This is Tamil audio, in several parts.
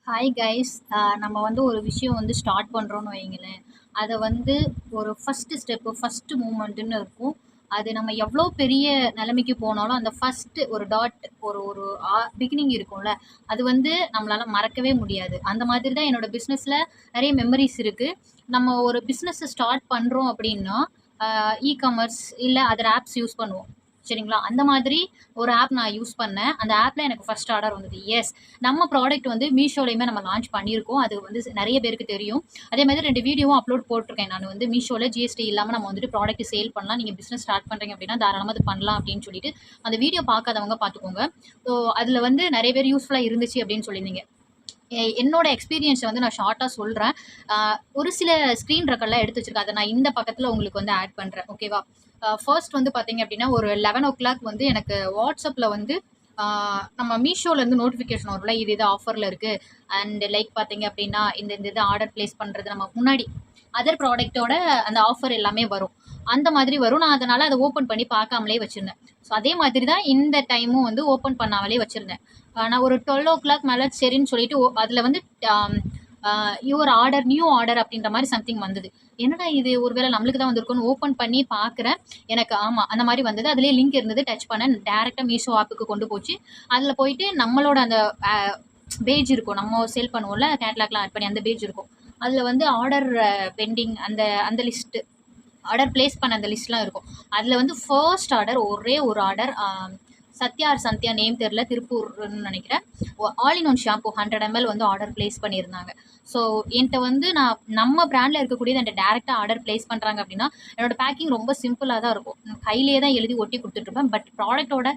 Hi guys. நம்ம வந்து ஒரு விஷயம் வந்து ஸ்டார்ட் பண்ணுறோன்னு வைங்களேன். அதை வந்து ஒரு ஃபஸ்ட்டு ஸ்டெப்பு, ஃபஸ்ட்டு மூமெண்ட்டுன்னு இருக்கும். அது நம்ம எவ்வளோ பெரிய நிலைமைக்கு போனாலும் அந்த ஃபஸ்ட்டு ஒரு டாட், ஒரு ஒரு பிகினிங் இருக்கும்ல, அது வந்து நம்மளால் மறக்கவே முடியாது. அந்த மாதிரி தான் என்னோட பிஸ்னஸில் நிறைய மெமரிஸ் இருக்குது. நம்ம ஒரு பிஸ்னஸை ஸ்டார்ட் பண்ணுறோம் அப்படின்னா இ-காமர்ஸ் இல்லை அதர் ஆப்ஸ் யூஸ் பண்ணுவோம். சரிங்களா? அந்த மாதிரி ஒரு ஆப் நான் யூஸ் பண்ணேன். அந்த ஆப்பில் எனக்கு ஃபர்ஸ்ட் ஆர்டர் வந்தது. எஸ், நம்ம ப்ராடக்ட் வந்து மீஷோலையுமே நம்ம லான்ச் பண்ணியிருக்கோம். அது வந்து நிறைய பேருக்கு தெரியும். அதே மாதிரி 2 வீடியோவும் அப்லோட் போட்டிருக்கேன். நான் வந்து மீஷோல ஜிஎஸ்டி இல்லாம நம்ம வந்துட்டு ப்ராடக்ட் சேல் பண்ணலாம். நீங்க பிசினஸ் ஸ்டார்ட் பண்றீங்க அப்படின்னா தாராளமா அது பண்ணலாம் அப்படின்னு சொல்லிட்டு, அந்த வீடியோ பார்க்காதவங்க பார்த்துக்கோங்க. ஸோ அதில வந்து நிறைய பேர் யூஸ்ஃபுல்லா இருந்துச்சு அப்படின்னு சொல்லியிருந்தீங்க. என்னோட எக்ஸ்பீரியன்ஸை வந்து நான் ஷார்ட்டா சொல்றேன். ஒரு சில ஸ்க்ரீன் ரெக்கார்ட்லாம் எடுத்து வச்சிருக்கேன். அத நான் இந்த பக்கத்துல உங்களுக்கு வந்து ஆட் பண்றேன். ஓகேவா? ஃபர்ஸ்ட் வந்து பார்த்தீங்க அப்படின்னா, ஒரு 11:00 வந்து எனக்கு வாட்ஸ்அப்ல வந்து நம்ம மீஷோலேருந்து நோட்டிஃபிகேஷன் வரும்ல, இது ஆஃபர்ல இருக்கு. அண்ட் லைக் பார்த்தீங்க அப்படின்னா, இந்த இது ஆர்டர் பிளேஸ் பண்றது நம்ம முன்னாடி அதர் ப்ராடக்ட்டோட அந்த ஆஃபர் எல்லாமே வரும். அந்த மாதிரி வரும். நான் அதனால அத ஓப்பன் பண்ணி பார்க்காமலே வச்சிருந்தேன். ஸோ அதே மாதிரி தான் இந்த டைமும் வந்து ஓப்பன் பண்ணாமலே வச்சிருந்தேன். நான் ஒரு 12:00 மேல சரின்னு சொல்லிட்டு அதில வந்து am your order, new order அப்படின்ற மாரி சம்திங் வந்தது. என்னடா இது ஒருவேளை நம்மளுக்கு தான் வந்திருக்கும்னு ஓப்பன் பண்ணி பார்க்குறேன். எனக்கு ஆமா, அந்த மாரி வந்தது. அதிலேயே லிங்க் இருந்தது. டச் பண்ணேன். டைரக்ட்டா மீஷோ ஆப்புக்கு கொண்டு போச்சு. அதில போயிட்டு நம்மளோட அந்த பேஜ் இருக்கும். நம்ம சேல் பண்ணுவோம்ல, கேட்லாக்லாம் ஆட் பண்ணி அந்த பேஜ் இருக்கும். அதில வந்து ஆர்டர் பெண்டிங் அந்த அந்த லிஸ்ட், ஆர்டர் பிளேஸ் பண்ண அந்த லிஸ்ட்லாம் இருக்கும். அதில் வந்து ஃபர்ஸ்ட் ஆர்டர், ஒரே ஒரு order, Sathya or Sandhya name தெரியல, திருப்பூர்னு நினைக்கிறேன். All in one shampoo 100 ml வந்து ஆர்டர் பிளேஸ் பண்ணியிருந்தாங்க. ஸோ என்கிட்ட வந்து நான் நம்ம பிராண்டில் இருக்கக்கூடியது என்கிட்ட டேரெக்டாக ஆர்டர் பிளேஸ் பண்ணுறாங்க அப்படின்னா, என்னோட பேக்கிங் ரொம்ப சிம்பிளாக தான் இருக்கும். கையிலேயே தான் எழுதி ஒட்டி கொடுத்துட்ருப்பேன். பட் ப்ராடக்ட்டோட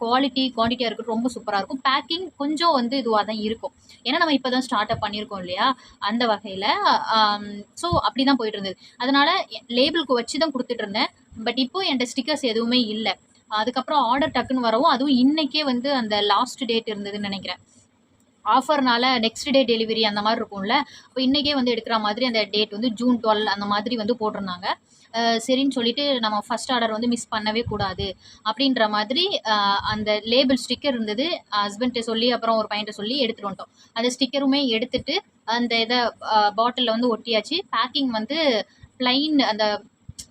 குவாலிட்டி, குவான்டிட்டியாக இருக்கட்டும் ரொம்ப சூப்பராக இருக்கும். பேக்கிங் கொஞ்சம் வந்து இதுவாக தான் இருக்கும். ஏன்னா நம்ம இப்போ தான் ஸ்டார்ட் அப் பண்ணியிருக்கோம் இல்லையா? அந்த வகையில் ஸோ அப்படி தான் போயிட்டு இருந்தது. அதனால லேபிளுக்கு வச்சு தான் கொடுத்துட்டு இருந்தேன். பட் இப்போ என்கிட்ட ஸ்டிக்கர்ஸ் எதுவுமே இல்லை. அதுக்கப்புறம் ஆர்டர் டக்குன்னு வரவும், அதுவும் இன்னைக்கே வந்து அந்த லாஸ்ட் டேட் இருந்ததுன்னு நினைக்கிறேன். ஆஃபர்னால நெக்ஸ்ட் டே டெலிவரி அந்த மாதிரி இருக்கும்ல. அப்போ இன்னைக்கே வந்து எடுக்கிற மாதிரி அந்த டேட் வந்து ஜூன் 12 அந்த மாதிரி வந்து போட்டிருந்தாங்க. சரின்னு சொல்லிட்டு நம்ம ஃபர்ஸ்ட் ஆர்டர் வந்து மிஸ் பண்ணவே கூடாது அப்படின்ற மாதிரி அந்த லேபிள் ஸ்டிக்கர் இருந்தது. ஹஸ்பண்ட்ட சொல்லி அப்புறம் ஒரு பையன்ட்ட சொல்லி எடுத்துட்டு வந்துட்டோம். அந்த ஸ்டிக்கருமே எடுத்துட்டு அந்த இதை பாட்டிலில் வந்து ஒட்டியாச்சு. பேக்கிங் வந்து பிளைன் அந்த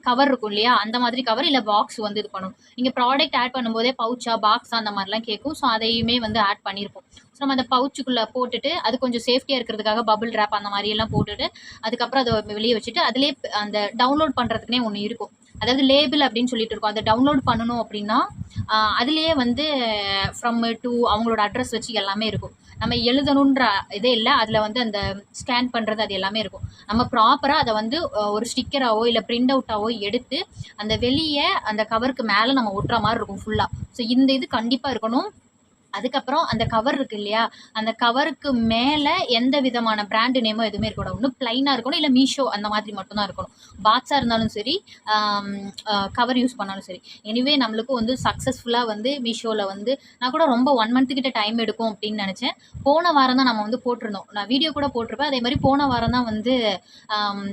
கவர் இருக்கும் இல்லையா? அந்த மாதிரி கவர் இல்ல பாக்ஸ் வந்து இது பண்ணும். நீங்க ப்ராடக்ட் ஆட் பண்ணும்போதே பவுச்சா, பாக்ஸா அந்த மாரிலாம் கேட்கும். ஸோ அதையுமே வந்து ஆட் பண்ணியிருப்போம். ஸோ நம்ம அந்த பவுச்சுக்குள்ள போட்டுட்டு, அது கொஞ்சம் சேஃப்டியா இருக்கிறதுக்காக பபிள் ராப் அந்த மாரி எல்லாம் போட்டுட்டு, அதுக்கப்புறம் அத வெளிய வச்சுட்டு, அதிலேயே அந்த டவுன்லோட் பண்றதுக்குன்னே ஒண்ணு இருக்கும். அதாவது லேபிள் அப்படின்னு சொல்லிட்டு இருக்கும். அத டவுன்லோட் பண்ணணும் அப்படின்னா, அதிலேயே வந்து ஃப்ரம் டூ அவங்களோட அட்ரஸ் வச்சு எல்லாமே இருக்கும். நம்ம எழுதணுன்ற இதே இல்ல. அதில வந்து அந்த ஸ்கேன் பண்றது அது எல்லாமே இருக்கும். நம்ம ப்ராப்பரா அத வந்து ஒரு ஸ்டிக்கராவோ, இல்ல பிரிண்ட் அவுட்டாவோ எடுத்து, அந்த வெளிய அந்த கவருக்கு மேல நம்ம ஒட்டுற மாரி இருக்கும் ஃபுல்லா. ஸோ இந்த இது கண்டிப்பா இருக்கணும். அதுக்கப்புறம் அந்த கவர் இருக்கு இல்லையா? அந்த கவருக்கு மேல எந்த விதமான பிராண்ட் நேமோ எதுவுமே இருக்கக்கூடாது. ஒண்ணு பிளைனா இருக்கணும், இல்ல மீஷோ அந்த மாதிரி மட்டும் தான் இருக்கணும். பாக்ஸா இருந்தாலும் சரி, ஆம் கவர் யூஸ் பண்ணாலும் சரி. எனிவே நம்மளுக்கு வந்து சக்ஸஸ்ஃபுல்லா வந்து மீஷோல வந்து நான் கூட ரொம்ப 1 மந்த் கிட்ட டைம் எடுக்கும் அப்படின்னு நெனச்சேன். போன வாரம் தான் நம்ம வந்து போட்டிருந்தோம். நான் வீடியோ கூட போட்டிருப்பேன். அதே மாரி போன வாரம் தான் வந்து ஆம்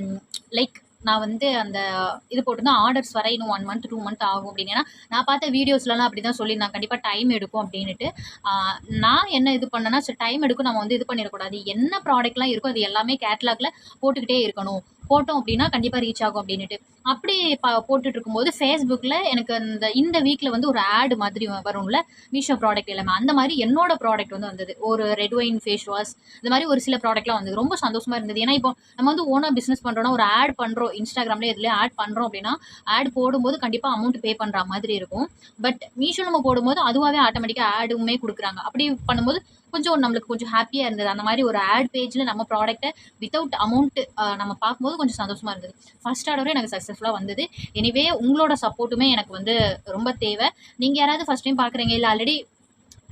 லைக் நான் வந்து அந்த இது போட்டிருந்தேன். ஆர்டர்ஸ் வர இன்னும் 1 மந்த், 2 மந்த் ஆகும் அப்படின்னு. ஏன்னா, நான் பார்த்த வீடியோஸ்லலாம் அப்படிதான் சொல்லியிருந்தாங்க. கண்டிப்பா டைம் எடுக்கும் அப்படின்னுட்டு. நான் என்ன இது பண்ணேன்னா, சரி டைம் எடுக்கும் நம்ம வந்து இது பண்ணிடக்கூடாது. என்ன ப்ராடக்ட்லாம் இருக்கோ அது எல்லாமே கேட்லாக்ல போட்டுக்கிட்டே இருக்கணும். போட்டோம் அப்படின்னா கண்டிப்பா ரீச் ஆகும் அப்படின்னுட்டு. அப்படி போட்டுட்டு இருக்கும்போது Facebookல எனக்கு இந்த வீக்ல வந்து ஒரு ஆட் மாதிரி வரும்ல, மீஷோ ப்ராடக்ட் எல்லாமே. அந்த மாரி என்னோட ப்ராடக்ட் வந்து வந்தது. ஒரு ரெட் ஒயின் ஃபேஸ் வாஷ் இந்த மாரி ஒரு சில ப்ராடக்ட்லாம் வந்தது. ரொம்ப சந்தோஷமா இருந்தது. ஏன்னா, இப்போ நம்ம வந்து ஓனா பிசினஸ் பண்றோம்னா, ஒரு ஆட் பண்றோம். Instagramல எதுலயோ ஆட் பண்றோம் அப்படின்னா, ஆட் போடும்போது கண்டிப்பா அமௌண்ட் பே பண்ற மாதிரி இருக்கும். பட் மீஷோ நம்ம போடும்போது அதுவாவே ஆட்டோமேட்டிக்கா ஆடுமே குடுக்குறாங்க. அப்படி பண்ணும்போது கொஞ்சம் நம்மளுக்கு கொஞ்சம் ஹேப்பியா இருந்தது. அந்த மாரி ஒரு ஆட் பேஜ்ல நம்ம ப்ராடக்ட்ட வித்தவுட் அமௌண்ட் நம்ம பார்க்கும்போது கொஞ்சம் சந்தோஷமா இருந்தது. ஃபர்ஸ்ட் ஆர்டரும் எனக்கு சக்ஸஸ்ஃபுல்லா வந்தது. எனிவே உங்களோட சப்போர்ட்டுமே எனக்கு வந்து ரொம்ப தேவை. நீங்க யாராவது ஃபர்ஸ்ட் டைம் பார்க்குறீங்க, இல்ல ஆல்ரெடி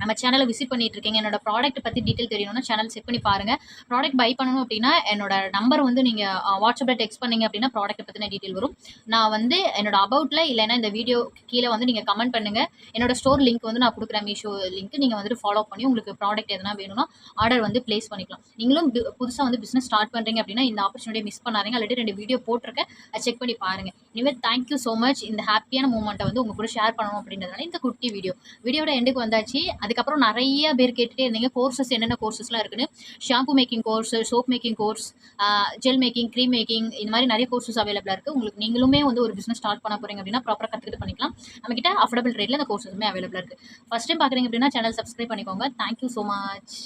நம்ம சேனலை விசிட் பண்ணிட்டு இருக்கீங்க, என்னோட ப்ராடக்ட் பத்தி டீடைல் தெரியணும்னா சேனல் செக் பண்ணி பாருங்க. ப்ராடக்ட் பை பண்ணணும் அப்படின்னா என்னோட நம்பர் வந்து நீங்க வாட்ஸ்அப்ல டெக்ஸ்ட் பண்ணீங்க அப்படின்னா ப்ராடக்ட் பத்தின டீடைல் வரும். நான் வந்து என்னோட அபவுட்ல இல்லைன்னா இந்த வீடியோ கீழே வந்து நீங்க கமெண்ட் பண்ணுங்க. என்னோட ஸ்டோர் லிங்க் வந்து நான் கொடுக்குறேன், மீஷோ லிங்க். நீங்க வந்துட்டு ஃபாலோ பண்ணி உங்களுக்கு ப்ராடக்ட் எதனா வேணும்னா ஆர்டர் வந்து பிளேஸ் பண்ணிக்கலாம். நீங்களும் புதுசா வந்து பிசினஸ் ஸ்டார்ட் பண்றீங்க அப்படின்னா இந்த ஆப்பர்ச்சுனிட்டியை மிஸ் பண்ணாதீங்க. ஆல்ரெடி 2 வீடியோ போட்டிருக்கேன், அதை செக் பண்ணி பாருங்க. இனிமேல் தேங்க்யூ ஸோ மச். இந்த ஹாப்பியான மூமெண்ட்டை வந்து உங்க கூட ஷேர் பண்ணணும் அப்படின்றதுனால இந்த குட்டி வீடியோட எண்டுக்கு வந்தாச்சு. அதுக்கப்புறம் நிறைய பேர் கேட்டுகிட்டே இருந்தீங்க கோர்சஸ் என்னென்ன கோர்சஸ்லாம் இருக்குன்னு. Shampoo making course, soap making course, gel making, cream making, இந்த மாதிரி நிறைய கோர்சஸ் அவைலபிளாக இருக்குது. உங்களுக்கு நீங்களுமே வந்து ஒரு பிஸ்னஸ் ஸ்டார்ட் பண்ண போகிறீங்க அப்படின்னா ப்ராப்பராக கற்றுக்கிட்டு பண்ணிக்கலாம். நம்மக்கிட்ட அஃபோர்டபுள் ரேட்டில் அந்த கோர்சஸுமே அவைலபிளாக இருக்குது. ஃபஸ்ட் டைம் பார்க்குறீங்க அப்படின்னா சேனல் சப்ஸ்கிரைப் பண்ணிக்கோங்க. Thank you so much.